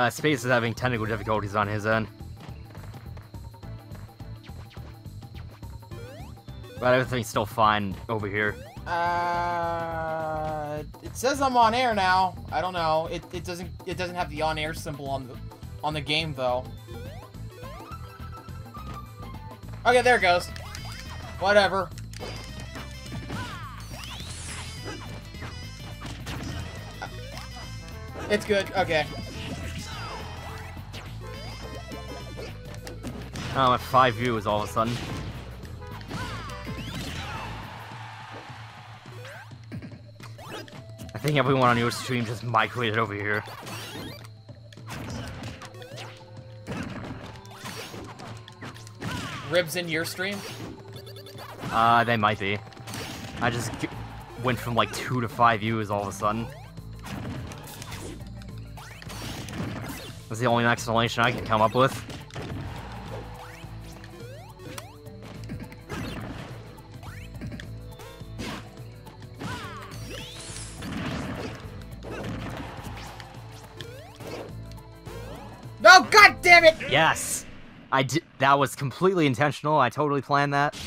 Space is having technical difficulties on his end. But everything's still fine over here. It says I'm on air now. I don't know. It doesn't have the on air symbol on the game though. Okay, there it goes. Whatever. It's good. Okay. Oh, I'm at 5 views all of a sudden. I think everyone on your stream just migrated over here. Ribs in your stream? They might be. I just went from like 2 to 5 views all of a sudden. That's the only explanation I can come up with. No, god damn it! Yes! I did. That was completely intentional. I totally planned that.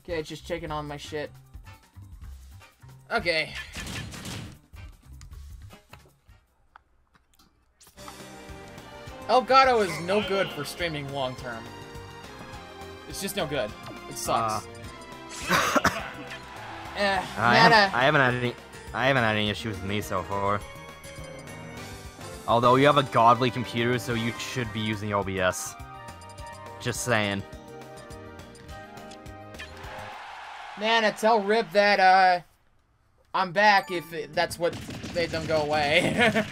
Okay, just checking on my shit. Okay. Elgato is no good for streaming long term. It's just no good. It sucks. I haven't had any issues with me so far. Although you have a godly computer, so you should be using OBS. Just saying. Nana, tell Rib that I'm back if that's what made them go away.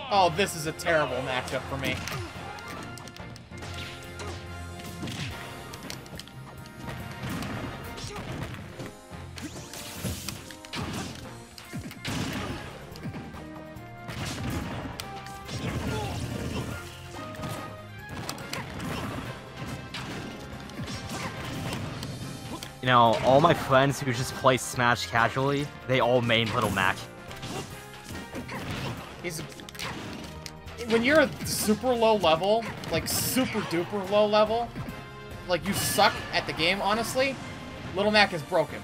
Oh, this is a terrible matchup for me. You know, all my friends who just play Smash casually, they all main Little Mac. When you're a super low level, like super duper low level, like you suck at the game, honestly, Little Mac is broken.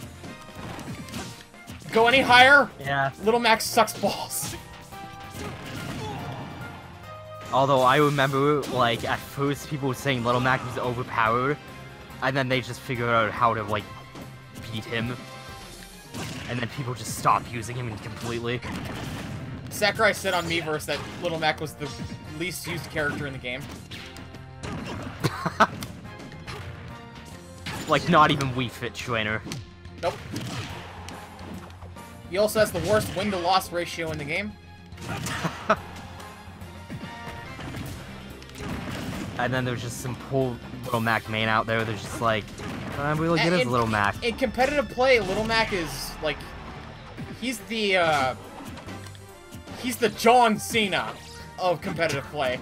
Go any higher, yeah, Little Mac sucks balls. Although I remember, like, at first people were saying Little Mac was overpowered, and then they just figured out how to, like, beat him. And then people just stopped using him completely. Sakurai said on Miiverse that Little Mac was the least used character in the game. Like, not even Wii Fit Trainer. Nope. He also has the worst win-to-loss ratio in the game. And then there's just some poor Little Mac main out there. They're just like, I'm really good as Little Mac. In competitive play, Little Mac is like, he's the John Cena of competitive play.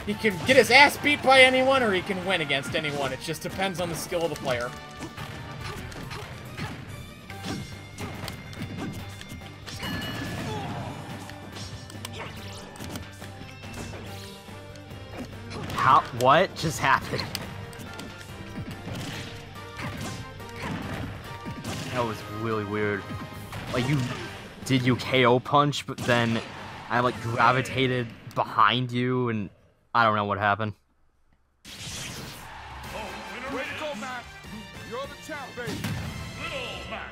He can get his ass beat by anyone, or he can win against anyone. It just depends on the skill of the player. What just happened? That was really weird. Like, did you KO punch, but then I, like, gravitated behind you, and I don't know what happened. Way to go, Mac. You're the champ, baby. Little Mac.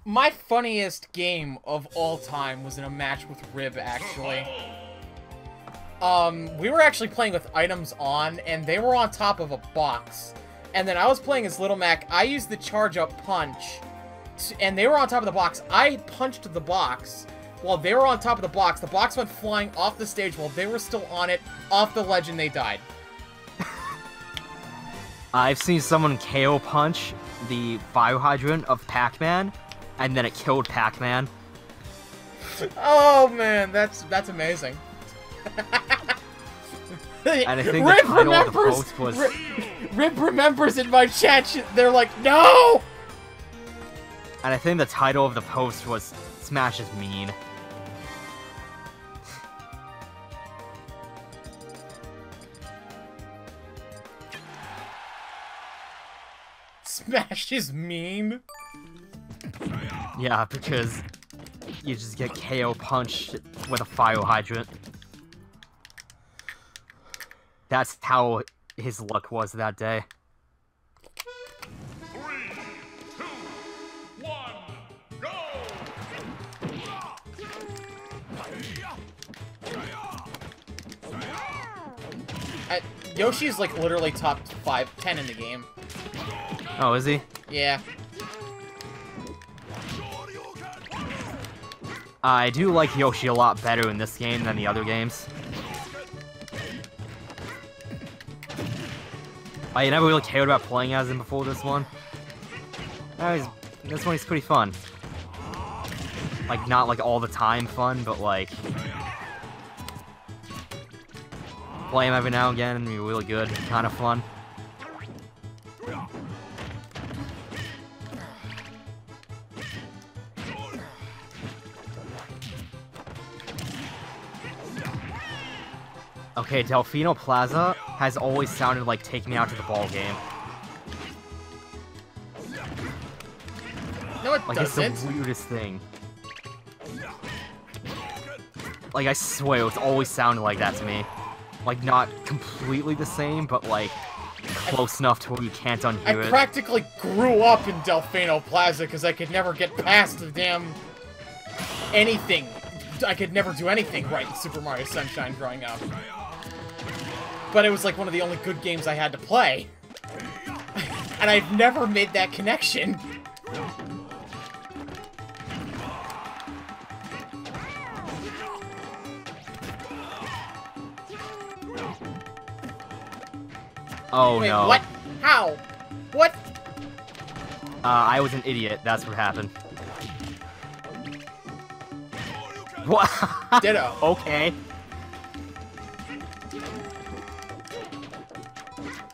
My funniest game of all time was in a match with Rib, actually. we were actually playing with items on, and they were on top of a box. And then I was playing as Little Mac. I used the charge-up punch, and they were on top of the box. I punched the box while they were on top of the box. The box went flying off the stage while they were still on it, off the ledge, and they died. I've seen someone KO punch the fire hydrant of Pac-Man, and then it killed Pac-Man. Oh man, that's amazing. And I think the title of the post was... Rip remembers in my chat, they're like, no! And I think the title of the post was Smash is mean. Smash is mean? Yeah, because you just get KO punched with a fire hydrant. That's how his luck was that day. 3, 2, 1, go! Yoshi's like literally top 10 in the game. Oh, is he? Yeah. I do like Yoshi a lot better in this game than the other games. I never really cared about playing as him before this one. This one is pretty fun. Like, not like all the time fun, but like... play him every now and again and be really good, kind of fun. Okay, Delfino Plaza has always sounded like Take Me Out to the Ball Game. No, it like, doesn't. It's the weirdest thing. Like, I swear, it's always sounded like that to me. Like, not completely the same, but, like, close enough to where you can't unhear it. I practically grew up in Delfino Plaza because I could never get past the damn... anything. I could never do anything right in Super Mario Sunshine growing up. But it was like one of the only good games I had to play. And I've never made that connection. Oh, wait, no. What? How? What? I was an idiot. That's what happened. What? Ditto. Okay.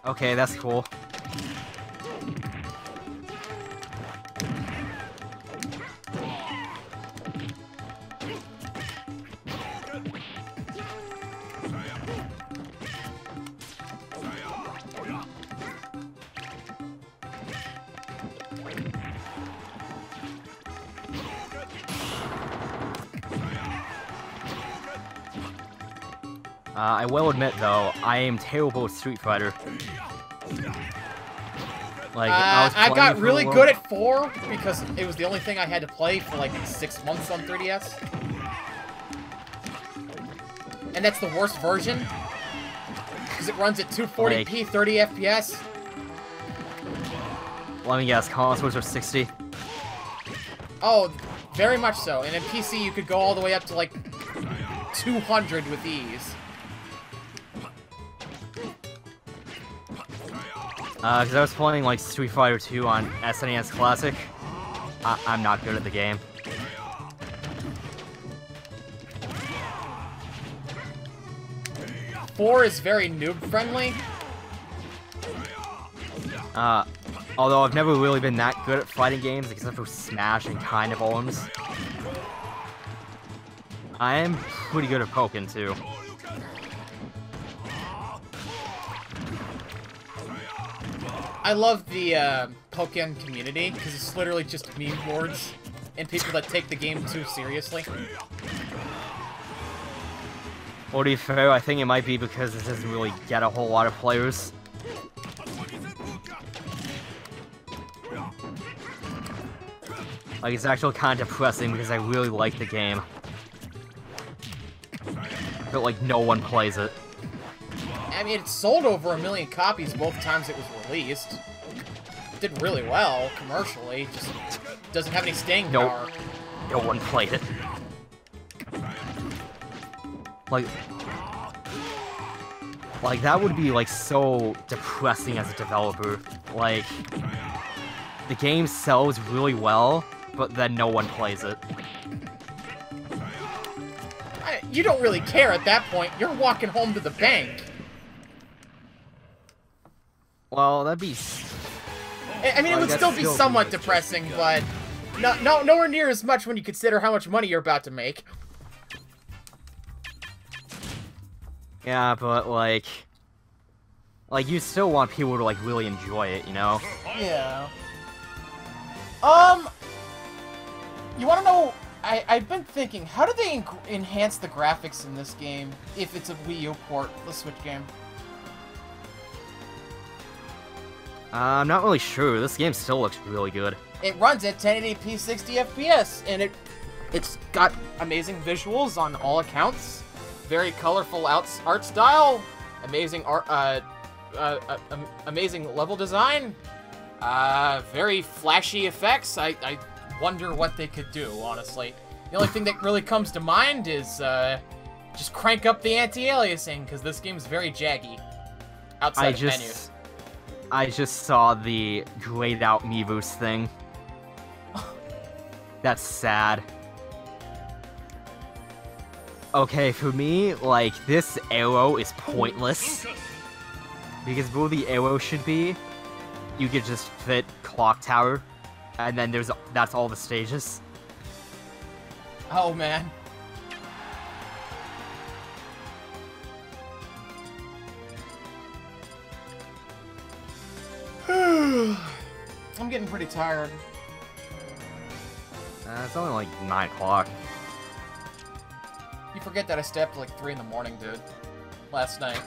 Okay, that's cool. I will admit, though, I am terrible at Street Fighter. Like, I got really good at 4 because it was the only thing I had to play for like 6 months on 3DS. And that's the worst version because it runs at 240p, 30 FPS. Let me guess, consoles are 60? Oh, very much so. And in PC, you could go all the way up to like 200 with ease. Because I was playing, like, Street Fighter 2 on SNES Classic. I'm not good at the game. Four is very noob-friendly. Although I've never really been that good at fighting games, except for Smash and kind of Arms. I am pretty good at Pokken, too. I love the Pokken community, because it's literally just meme boards and people that take the game too seriously. Or to be fair, I think it might be because it doesn't really get a whole lot of players. Like, it's actually kind of depressing because I really like the game. but like no one plays it. I mean, it sold over 1 million copies both times it was released. It did really well commercially, just doesn't have any staying power. No one played it. Like that would be like so depressing as a developer. Like the game sells really well, but then no one plays it. You don't really care at that point. You're walking home to the bank. Well, that'd be. I mean, it would still be somewhat depressing, but nowhere near as much when you consider how much money you're about to make. Yeah, but like you still want people to like really enjoy it, you know? Yeah. You wanna know? I've been thinking, how do they enhance the graphics in this game if it's a Wii U port, the Switch game? I'm not really sure. This game still looks really good. It runs at 1080p 60 FPS, and it's got amazing visuals on all accounts, very colorful art style, amazing amazing level design, very flashy effects. I wonder what they could do, honestly. The only thing that really comes to mind is just crank up the anti-aliasing, because this game's very jaggy outside of menus. I just saw the grayed out Miiverse thing. That's sad. Okay, for me, like, this arrow is pointless. Because where the arrow should be, you could just fit Clock Tower, and then that's all the stages. Oh, man. I'm getting pretty tired. It's only like 9 o'clock. You forget that I stayed up till like 3 in the morning, dude. Last night.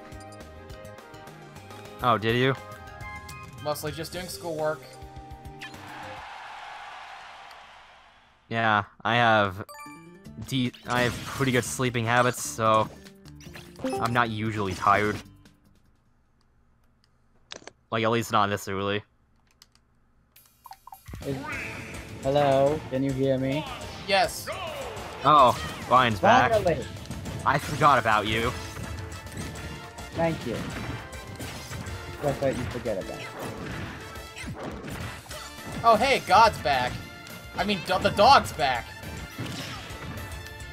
Oh, did you? Mostly just doing schoolwork. Yeah, I have pretty good sleeping habits, so I'm not usually tired. Like, at least not this early. Hello, can you hear me? Yes. Oh, Ryan's back. Finally. I forgot about you. Thank you. Just let you forget about it. Oh, hey, God's back. I mean, the dog's back.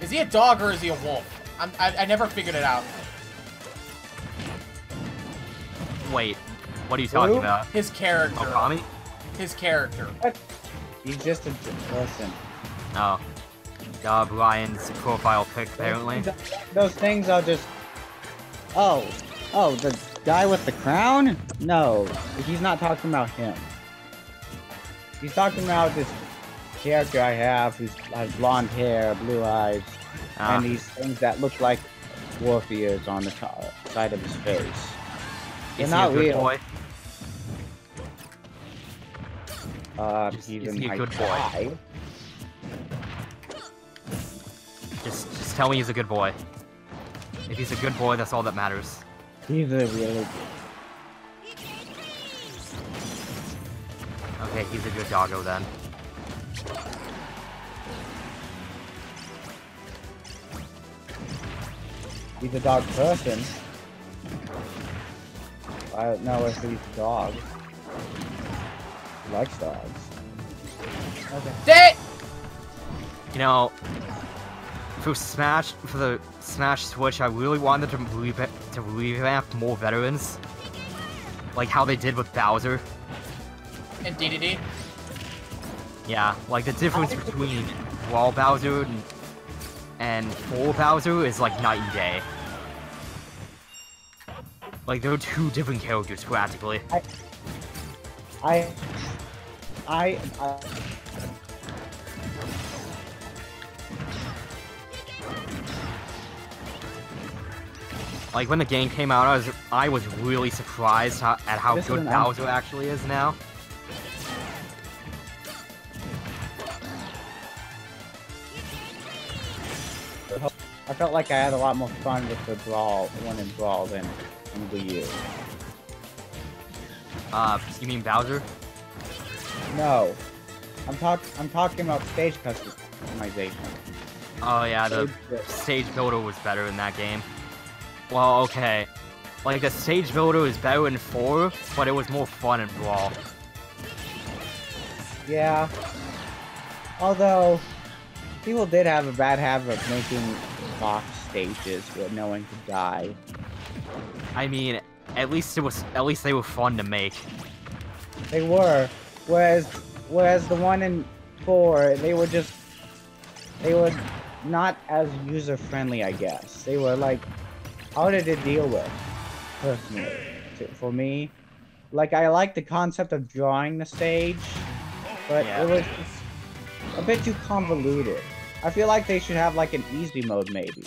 Is he a dog or is he a wolf? I never figured it out. Wait, what are you talking about? His character. Oh, Tommy? His character. What? He's just a person. Oh. Ryan's profile pic, apparently. Those things are just... Oh, the guy with the crown? No, he's not talking about him. He's talking about this character I have who has blonde hair, blue eyes, and these things that look like dwarf ears on the side of his face. They're not real. Boy? He's he a good boy? Just tell me he's a good boy. If he's a good boy, that's all that matters. He's a really... Okay, he's a good doggo then. He's a dog person. I don't know if he's a dog. He likes dogs. Okay. You know, for the Smash Switch, I really wanted to revamp more veterans. Like how they did with Bowser. And DDD. Yeah, like the difference between Brawl Bowser and Full Bowser is like night and day. Like they're two different characters practically. Like when the game came out, I was really surprised at how good Bowser actually is now. I felt like I had a lot more fun with the Brawl one in Brawl than in Wii U. You mean Bowser? No, I'm talking about stage customization. Oh yeah, the stage builder was better in that game. Well, okay. Like, the stage builder is better in 4, but it was more fun in Brawl. Yeah. Although, people did have a bad habit of making box stages where no one could die. I mean, at least they were fun to make. They were. Whereas the one in 4, they were not as user-friendly, I guess. They were like harder to deal with, personally. For me. Like, I like the concept of drawing the stage, but it was just a bit too convoluted. I feel like they should have like an easy mode, maybe.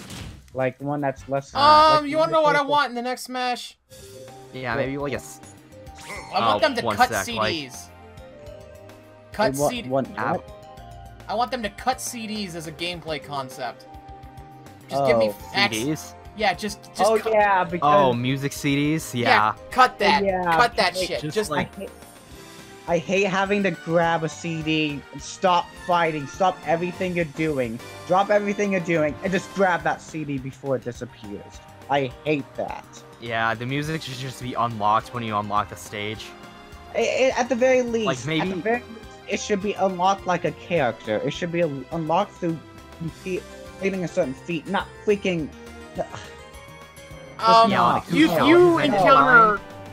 Like one that's less. Like, you wanna know what I want in the next Smash? Yeah, maybe like a. I want them to cut sec, CDs. Cut CDs. What? I want them to cut CDs as a gameplay concept. Just give me CDs. Yeah, just. Oh cut. yeah, because. Oh, music CDs. Yeah. Cut that. Yeah, cut that shit. Just like. I hate having to grab a CD and stop fighting, stop everything you're doing, drop everything you're doing, and just grab that CD before it disappears. I hate that. Yeah, the music should just be unlocked when you unlock the stage. At the very least, like maybe it should be unlocked like a character. It should be unlocked through completing a certain feat, not freaking.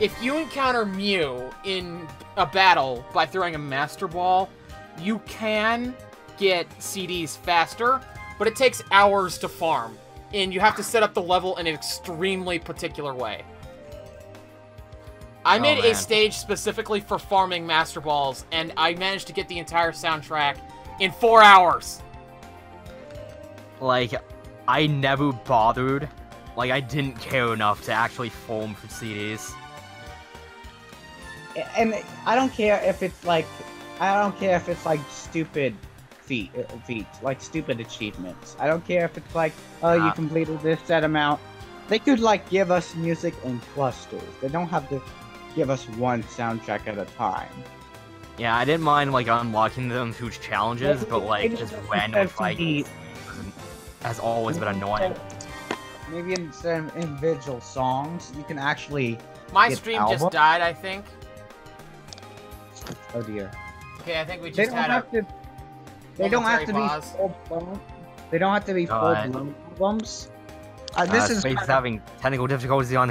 If you encounter Mew in a battle by throwing a Master Ball, you can get CDs faster, but it takes hours to farm, and you have to set up the level in an extremely particular way. I made a stage specifically for farming Master Balls, and I managed to get the entire soundtrack in 4 hours. Like, I never bothered. Like, I didn't care enough to actually farm for CDs. And I don't care if it's like, stupid feats, like stupid achievements. I don't care if it's like, oh, you completed this set amount. They could like give us music in clusters. They don't have to give us one soundtrack at a time. Yeah, I didn't mind like unlocking them through challenges, but like just random fights has always been annoying. Maybe instead of individual songs, you can actually. My stream just died, I think. Oh dear. Okay, I think we just had a. They don't have to be full blown. They don't have to be full blown albums. This is Space having technical difficulties on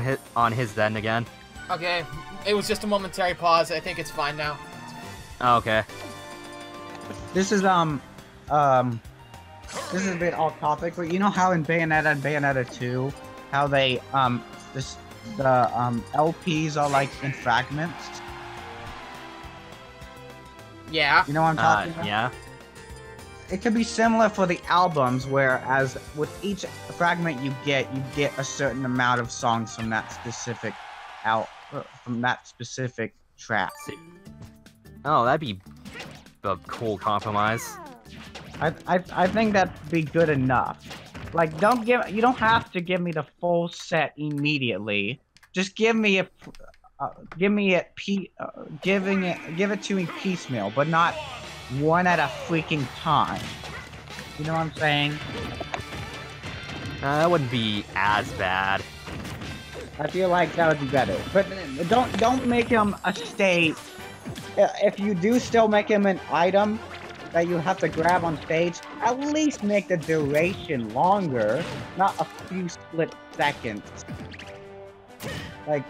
his then again. Okay, it was just a momentary pause. I think it's fine now. Oh, okay. This is a bit off topic, but you know how in Bayonetta and Bayonetta 2, how they the LPs are like in fragments. Yeah. You know what I'm talking about? Yeah. It could be similar for the albums, whereas with each fragment you get a certain amount of songs from that specific track. Oh, that'd be a cool compromise. I think that'd be good enough. Like, you don't have to give me the full set immediately. Just give it to me piecemeal, but not one at a freaking time. You know what I'm saying? That wouldn't be as bad. I feel like that would be better. But don't make him a state. If you do still make him an item that you have to grab on stage, at least make the duration longer, not a few split seconds. Like,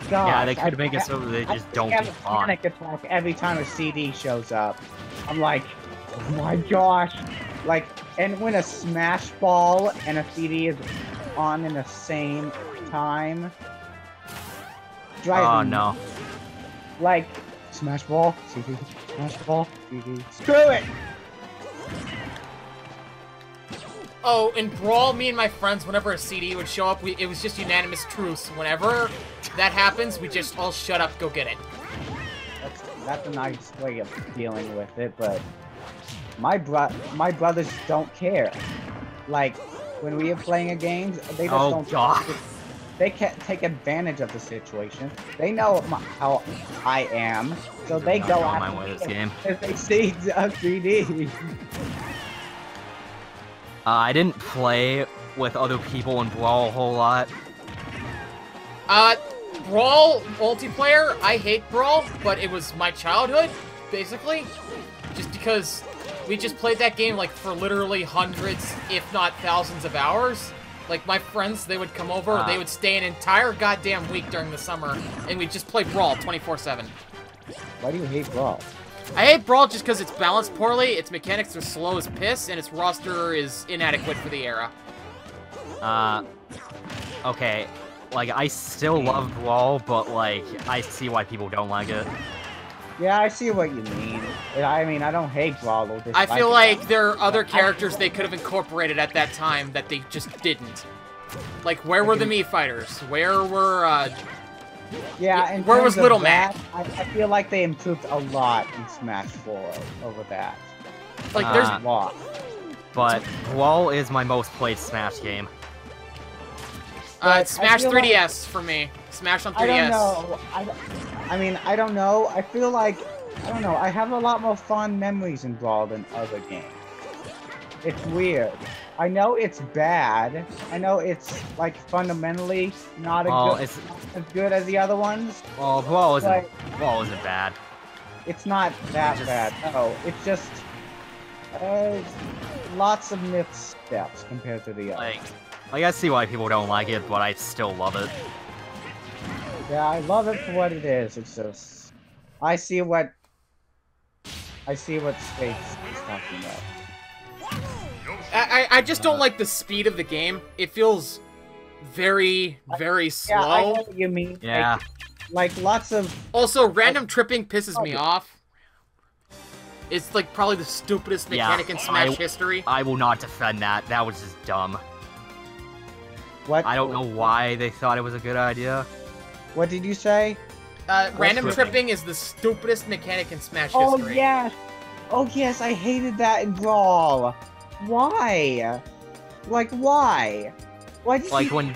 gosh, yeah, they could make it so that they just don't get on. Panic attack every time a CD shows up. I'm like, oh my gosh. Like, and when a Smash Ball and a CD is on in the same time, drives me. No. Like, Smash Ball, CD, Smash Ball, CD. Screw it! Oh, in Brawl, me and my friends, whenever a CD would show up, it was just unanimous truce. Whenever that happens, we just all shut up, go get it. That's a nice way of dealing with it, but my brothers don't care. like when we are playing a game, they just Oh, don't. God. They can't take advantage of the situation. They know how I am, so they Not go going after my way me this game. if they see a 3D. I didn't play with other people in Brawl a whole lot. Brawl multiplayer, I hate Brawl, but it was my childhood, basically. Just because we just played that game, like, for literally hundreds, if not thousands of hours. Like, my friends, they would come over, they would stay an entire goddamn week during the summer, and we'd just play Brawl 24/7. Why do you hate Brawl? I hate Brawl just because it's balanced poorly, its mechanics are slow as piss, and its roster is inadequate for the era. Okay. Like, I still love Brawl, but, like, I see why people don't like it. Yeah, I see what you mean. I mean, I don't hate Brawl. I feel like there are other characters they could have incorporated at that time that they just didn't. Like, where were the Mii fighters? Where were, yeah, and where was Little Mac? I feel like they improved a lot in Smash 4 over that. Like, there's... a lot. But Brawl is my most played Smash game. Smash 3DS for me. Smash on 3DS. I don't know. I mean, I don't know. I feel like, I don't know. I have a lot more fond memories in Brawl than other games. It's weird. I know it's bad. I know it's, like, fundamentally not as good as the other ones. Well, Brawl isn't bad. It's not that bad. No, it's just lots of missteps compared to the others. Like, I see why people don't like it, but I still love it. Yeah, I love it for what it is. It's just, I see what States is talking about. I just don't like the speed of the game. It feels very, very slow. Yeah, I know what you mean. Yeah. Like lots of... Also, random tripping pisses me off. It's like probably the stupidest mechanic in Smash history. I will not defend that. That was just dumb. What? I don't know why they thought it was a good idea. What did you say? Random tripping is the stupidest mechanic in Smash Oh, history. yes! Oh, yes, I hated that in Brawl! Why? Like, why? Why did Like, you...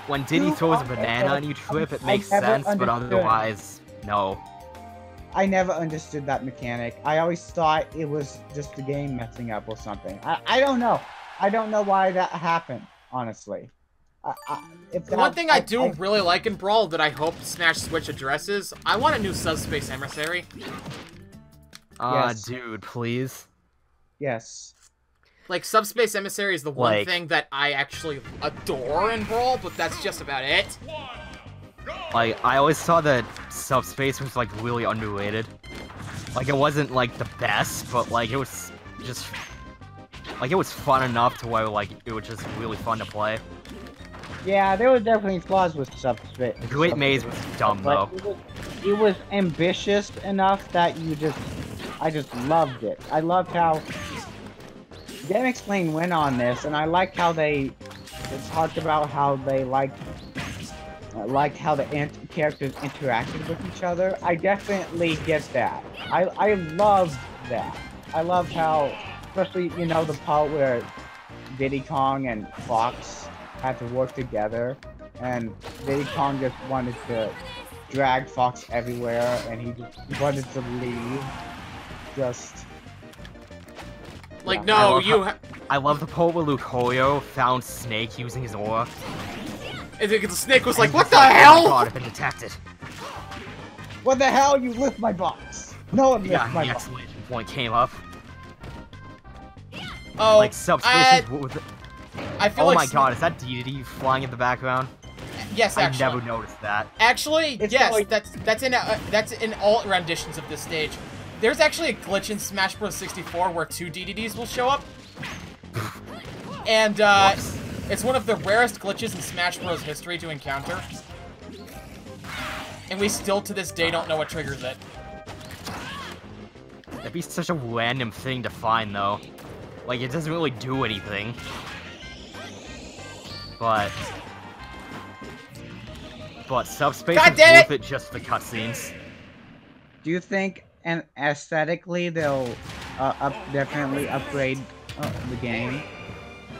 when Diddy throws a banana and you trip, it makes sense, but otherwise, no. I never understood that mechanic. I always thought it was just the game messing up or something. I don't know. I don't know why that happened, honestly. One thing I do really like in Brawl that I hope Smash Switch addresses, I want a new Subspace Emissary. Yes. Dude, please. Yes. Like, Subspace Emissary is the one thing that I actually adore in Brawl, but that's just about it. Like, I always thought that Subspace was, like, really underrated. Like, it wasn't, like, the best, but, like, it was just... Like, it was fun enough to where, like, it was just really fun to play. Yeah, there were definitely flaws with Subspace. Great Maze was dumb, though. It was ambitious enough that I just loved it. I loved how... Game Explain went on this, and I liked how they talked about how they liked how the characters interacted with each other. I definitely get that. I love that. I love how, especially, you know, the part where Diddy Kong and Fox had to work together, and Diddy Kong just wanted to drag Fox everywhere, and he just wanted to leave. Just... Like, yeah. no, I love the part where Lucario found Snake using his aura. And the Snake was like, what the hell? God, I've been detected. What the hell? You lift my box. No one lifts my the box. exclamation point came up. Oh, like, Subspace I feel oh like my god, is that DDD flying in the background? Yes, actually. I never noticed that. Actually, It's yes, like... that's in all renditions of this stage. There's actually a glitch in Smash Bros. 64 where 2 DDDs will show up. And, it's one of the rarest glitches in Smash Bros. History to encounter. And we still, to this day, don't know what triggers it. That'd be such a random thing to find, though. Like, it doesn't really do anything. But Subspace is worth it just for cutscenes. Do you think, and aesthetically, they'll definitely upgrade the game?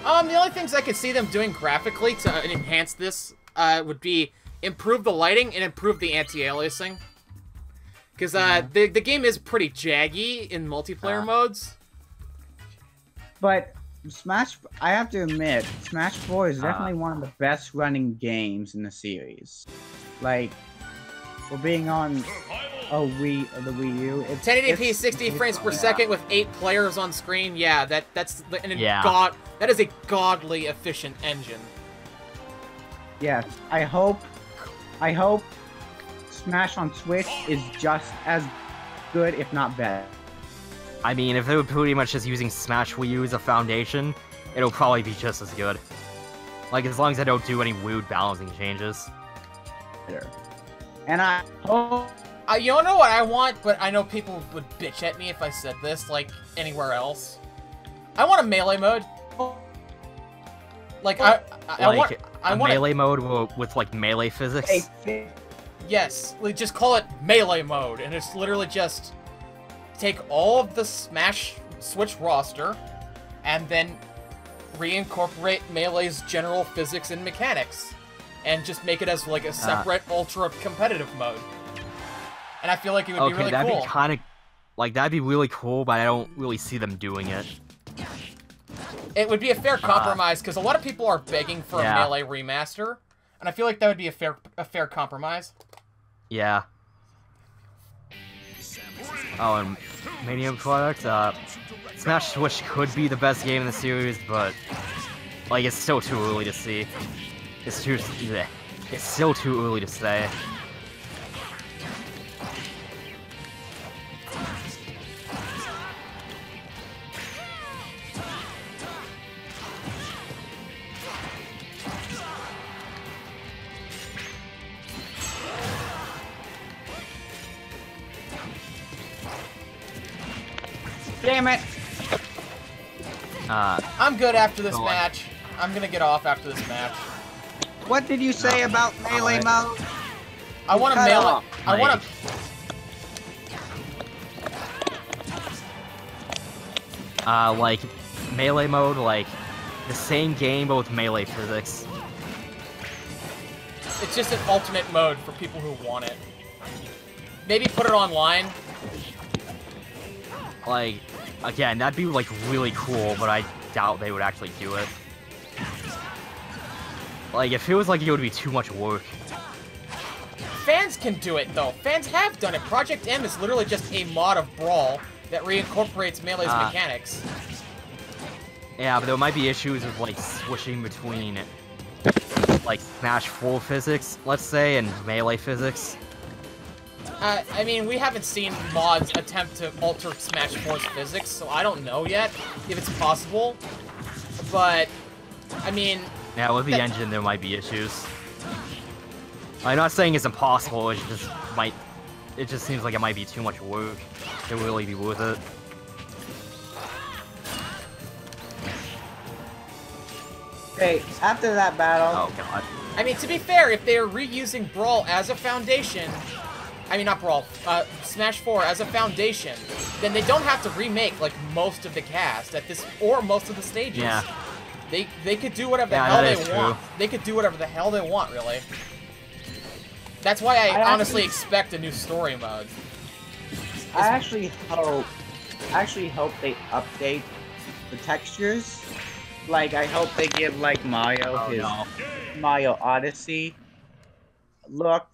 The only things I could see them doing graphically to enhance this would be improve the lighting and improve the anti-aliasing. Because the game is pretty jaggy in multiplayer modes. But Smash, I have to admit, Smash 4 is definitely one of the best running games in the series. Like, for being on the Wii U, 1080p, 60 frames per second with 8 players on screen. Yeah, that's that is a godly efficient engine. Yes, I hope Smash on Switch is just as good, if not better. I mean, if they were pretty much just using Smash Wii U as a foundation, it'll probably be just as good. Like, as long as I don't do any weird balancing changes. And I hope... You don't know what I want, but I know people would bitch at me if I said this, like, anywhere else. I want a melee mode. Like, I want a melee mode with, like, melee physics? Yes, like, just call it melee mode, and it's literally just... take all of the Smash Switch roster, and then reincorporate Melee's general physics and mechanics, and just make it as like a separate ultra competitive mode. And I feel like it would be really that'd cool. Be kind of like that'd be really cool, but I don't really see them doing it. It would be a fair compromise because a lot of people are begging for a Melee remaster, and I feel like that would be a fair compromise. Yeah. Oh, and Medium product, Smash Switch could be the best game in the series, but, like, it's still too early to see. It's still too early to say. Damn it! I'm good after this match. I'm gonna get off after this match. What did you say about melee mode? I want a melee. I want a. Like melee mode, like the same game but with melee physics. It's just an alternate mode for people who want it. Maybe put it online. Like, again, that'd be, like, really cool, but I doubt they would actually do it. Like, it feels like it would be too much work. Fans can do it, though. Fans have done it. Project M is literally just a mod of Brawl that reincorporates Melee's mechanics. Yeah, but there might be issues with, like, switching between, like, Smash 4 physics, let's say, and Melee physics. I mean, we haven't seen mods attempt to alter Smash 4's physics, so I don't know yet if it's possible. But, I mean... Yeah, with the engine, there might be issues. I'm not saying it's impossible, it just seems like it might be too much work to really be worth it. Okay, after that battle... Oh, God. I mean, to be fair, if they're reusing Brawl as a foundation... I mean, not Brawl, Smash 4 as a foundation, then they don't have to remake, like, most of the cast at this, or most of the stages. Yeah. They could do whatever the hell they want. They could do whatever the hell they want, really. That's why I honestly expect a new story mode. I actually hope they update the textures. Like, I hope they give, like, Mario Mario Odyssey look.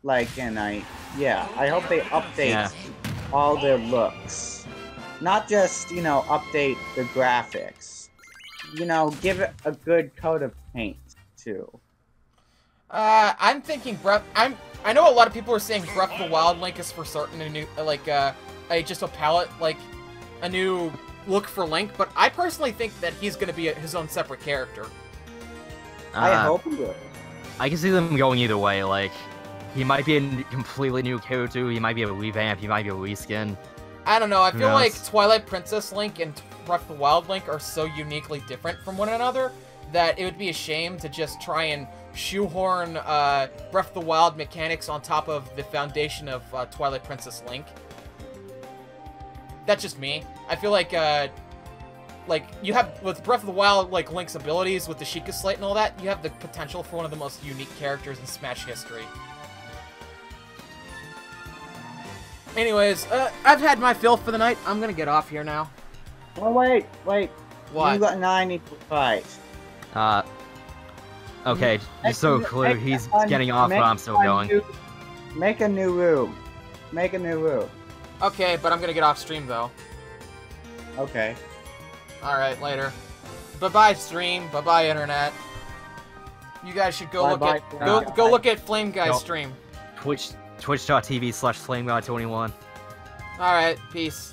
Like, and I hope they update all their looks. Not just, you know, update the graphics. You know, give it a good coat of paint, too. I'm thinking I know a lot of people are saying Breath of the Wild Link is for certain a new, like, just a palette, like, a new look for Link, but I personally think that he's gonna be his own separate character. I hope he will. I can see them going either way, like... He might be a completely new character, he might be a revamp, he might be a reskin. I don't know, I feel like Twilight Princess Link and Breath of the Wild Link are so uniquely different from one another that it would be a shame to just try and shoehorn Breath of the Wild mechanics on top of the foundation of Twilight Princess Link. That's just me. I feel like like, you have, with Breath of the Wild, like, Link's abilities with the Sheikah Slate and all that, you have the potential for one of the most unique characters in Smash history. Anyways, I've had my fill for the night. I'm gonna get off here now. Oh, wait. What? You got an I need to fight. Okay, just so clear, he's getting off, but I'm still going. Make a new room. Make a new room. Okay, but I'm gonna get off stream, though. Okay. Alright, later. Bye-bye, stream. Bye-bye, internet. You guys should go look at Flame Guy's stream. Twitch.tv/FlameGuy21. Alright, peace.